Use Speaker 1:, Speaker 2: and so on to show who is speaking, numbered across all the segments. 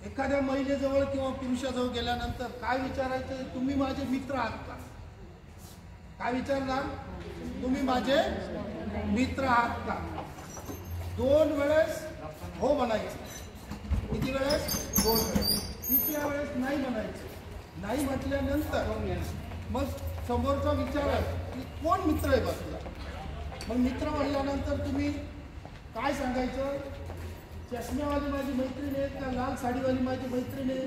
Speaker 1: एखाद्या महिलेजवळ किंवा पुरुषाजवळ गेल्यानंतर काय विचारायचं, तुम्ही माझे मित्र आहात का? काय विचारणार? तुम्ही माझे मित्र आहात का? 2 वेळेस हो म्हणायचं. किती वेळेस? 2 वेळेस. तिसऱ्या वेळेस नाही म्हणायचं. नाही म्हटल्यानंतर मग समोरचा विचारत की कोण मित्र आहे बसला. मग मित्र म्हणल्यानंतर तुम्ही काय सांगायचं? चष्म्यावाली माझी मैत्रीण आहे का लाल साडीवाली माझी मैत्रीण आहे?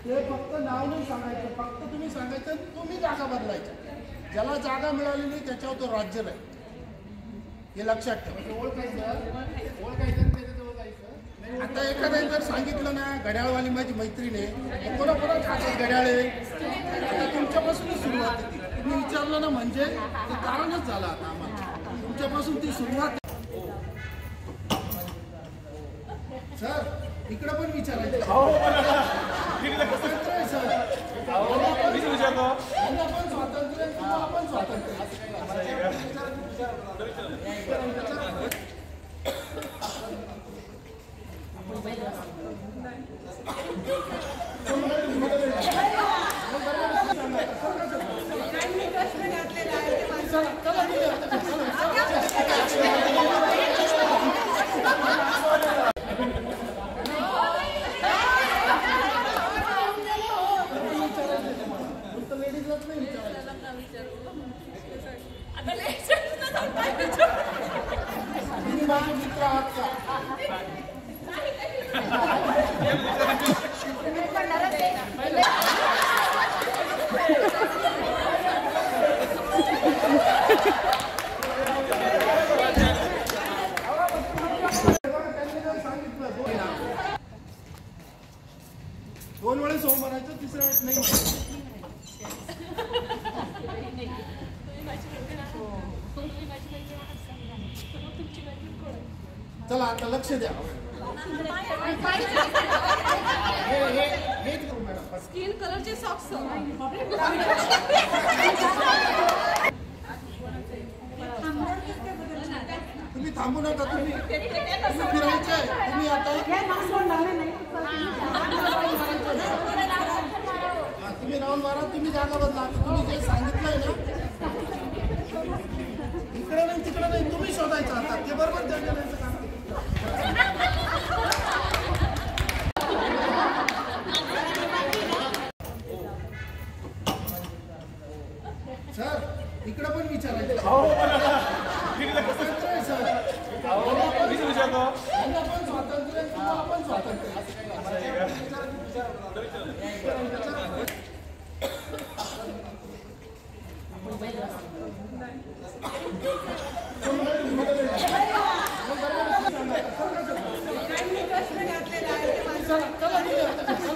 Speaker 1: ते फक्त नाव नाही सांगायचं, फक्त तुम्ही सांगायचं तुम्ही जागा बदलायच्या. ज्याला जागा मिळाली नाही त्याच्यावर तो राज्य नाही, हे लक्षात ठेवा. आता एखाद्या जर सांगितलं ना घड्याळवाली माझी मैत्रीण आहे, कोणाकोणाच हातात घड्याळ आहे, आता तुमच्यापासूनच सुरुवात होती. तुम्ही विचारलं ना म्हणजे ते कारणच झालं. आता आम्हाला तुमच्यापासून ती सुरुवात. सर इकडं पण विचारायचं सर, पण स्वातंत्र्य किंवा आपण स्वातंत्र्य. माझे मित्र आहात का? दोन वेळेस हो म्हणायचं, तिसऱ्या वेळेस नाही म्हणायचं. चला आता लक्ष द्या.
Speaker 2: स्किन कलरचे सॉक्स.
Speaker 1: तुम्ही थांबू नका. तुम्ही फिरायचे. तुम्ही आता तुम्ही राऊंड मारा. तुम्ही जागा बदला. तुम्ही जे सांगितलंय ना इकडे नाही तिकडे नाही, तुम्ही शोधायचं आता. ते बरोबर द्यायचं काम. सर इकडं पण विचारायचं सर, पण स्वातंत्र्य किंवा आपण स्वातंत्र्य. चला